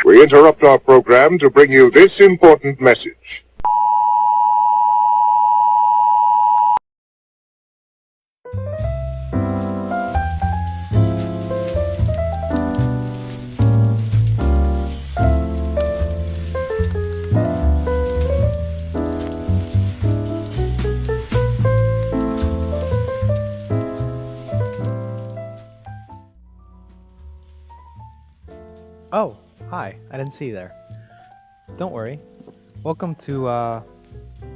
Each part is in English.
We interrupt our program to bring you this important message. Oh, hi. I didn't see you there. Don't worry. Welcome to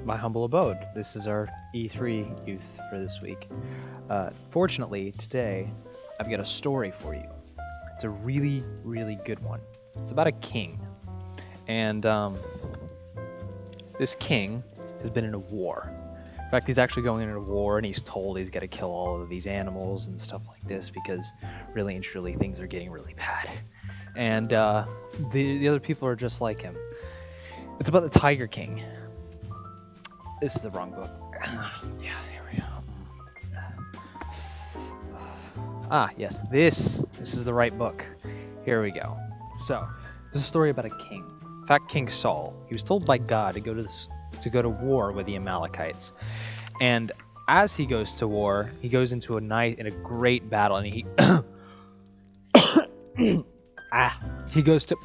my humble abode. This is our E3 youth for this week. Fortunately, today, I've got a story for you. It's a really, really good one. It's about a king. And this king has been in a war. In fact, he's actually going into a war, and he's told he's got to kill all of these animals and stuff like this because really and truly things are getting really bad. And the other people are just like him. It's about the Tiger King. This is the wrong book. Yeah, here we go. Yes, this is the right book. Here we go. So, this is a story about a king. In fact, King Saul. He was told by God to go to war with the Amalekites. And as he goes to war, he goes into a great battle, and he he goes to...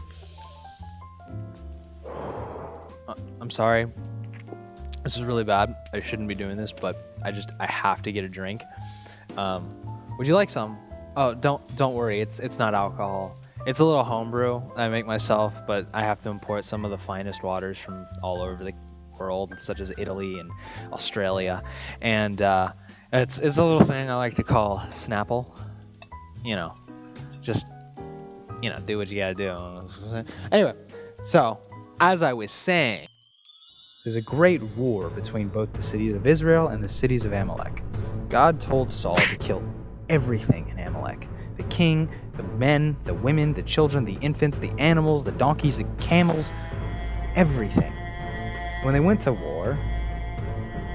I'm sorry. This is really bad. I shouldn't be doing this, but I have to get a drink. Would you like some? Oh, don't worry. It's not alcohol. It's a little homebrew I make myself, but I have to import some of the finest waters from all over the world, such as Italy and Australia. And it's a little thing I like to call Snapple. Just do what you gotta do. Anyway, so, as I was saying, there's a great war between both the cities of Israel and the cities of Amalek. God told Saul to kill everything in Amalek. The king, the men, the women, the children, the infants, the animals, the donkeys, the camels, everything. When they went to war,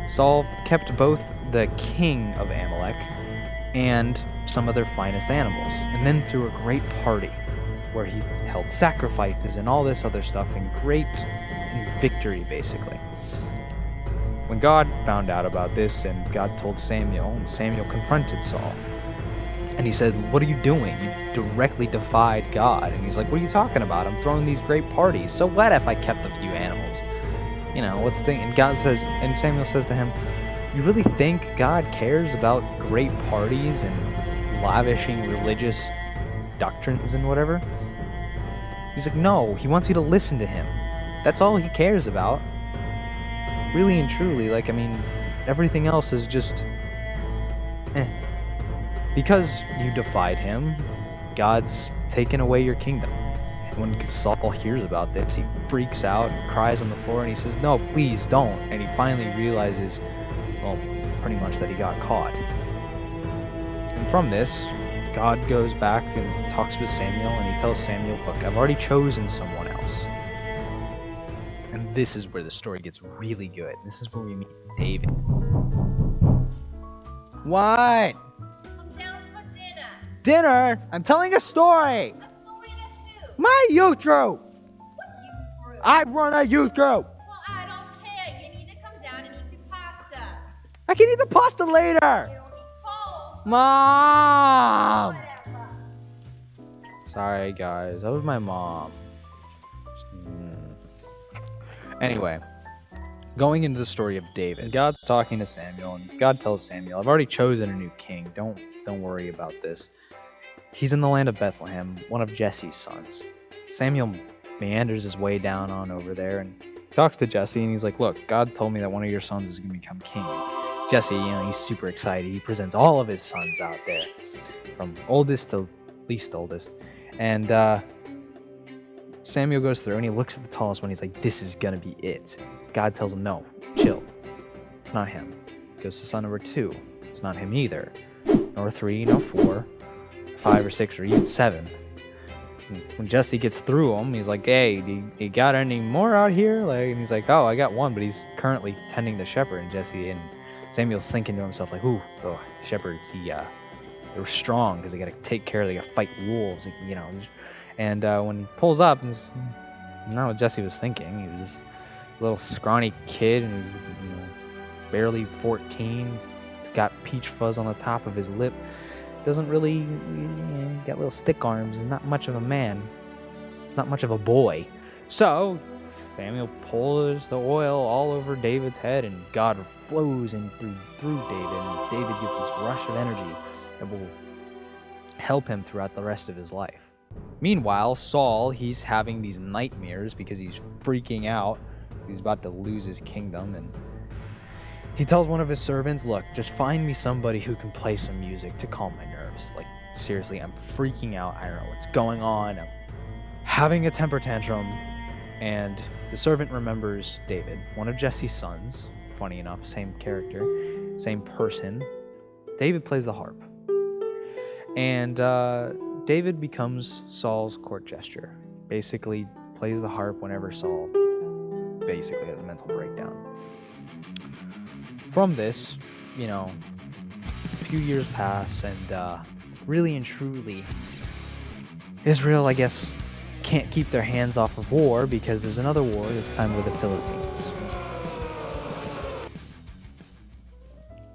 Saul kept both the king of Amalek and some of their finest animals, and then threw a great party where he held sacrifices and all this other stuff in victory, basically. When God found out about this, and God told Samuel, and Samuel confronted Saul, and he said, "What are you doing? You directly defied God." And he's like, "What are you talking about? I'm throwing these great parties. So what if I kept a few animals? What's the thing?" And God says, and Samuel says to him, "You really think God cares about great parties and lavishing religious doctrines and whatever?" He's like, "No, he wants you to listen to him. That's all he cares about. Really and truly, everything else is just Because you defied him, God's taken away your kingdom." And when Saul hears about this, he freaks out and cries on the floor, and he says, "No, please don't." And he finally realizes, pretty much that he got caught. And from this, God goes back and talks with Samuel, and he tells Samuel, "Look, I've already chosen someone else." And this is where the story gets really good. This is where we meet David. What? Come down for dinner. Dinner? I'm telling a story. A story to who? My youth group. What youth group? I run a youth group. Well, I don't care. You need to come down and eat your pasta. I can eat the pasta You later. don't eat cold. Mom. Whatever. Sorry, guys. That was my mom. Anyway, going into the story of David, God's talking to Samuel, and God tells Samuel, "I've already chosen a new king. Don't worry about this." He's in the land of Bethlehem, one of Jesse's sons. Samuel meanders his way down on over there and talks to Jesse, and he's like, "Look, God told me that one of your sons is going to become king." Jesse, he's super excited. He presents all of his sons out there, from oldest to least oldest. And Samuel goes through and he looks at the tallest one. He's like, "This is going to be it." God tells him, "No, chill. It's not him." Goes to son number 2. It's not him either. Nor 3, nor 4, 5 or 6, or even 7. When Jesse gets through him, he's like, "Hey, do you got any more out here?" And he's like, "Oh, I got one, but he's currently tending the shepherd." And Samuel's thinking to himself, like, shepherds, they're strong because they got to take care of, they got to fight wolves, And when he pulls up, I don't know what Jesse was thinking. He was a little scrawny kid, and barely 14. He's got peach fuzz on the top of his lip. Doesn't really got little stick arms. He's not much of a man. He's not much of a boy. So Samuel pours the oil all over David's head, and God flows in through David, and David gets this rush of energy that will help him throughout the rest of his life. Meanwhile, Saul, he's having these nightmares because he's freaking out. He's about to lose his kingdom, and he tells one of his servants, look, just find me somebody who can play some music to calm my nerves. Like, seriously, I'm freaking out. I don't know what's going on. I'm having a temper tantrum. And the servant remembers David, one of Jesse's sons. Funny enough, same character, same person. David plays the harp. And David becomes Saul's court jester. Basically plays the harp whenever Saul basically has a mental breakdown. From this, a few years pass, and really and truly, Israel, I guess, can't keep their hands off of war because there's another war, this time with the Philistines.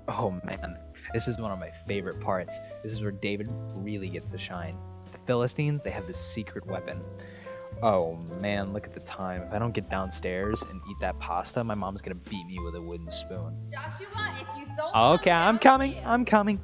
Oh man, this is one of my favorite parts. This is where David really gets to shine. The Philistines, they have this secret weapon. Oh man, look at the time. If I don't get downstairs and eat that pasta, my mom's gonna beat me with a wooden spoon. Joshua, if you don't Okay, I'm coming.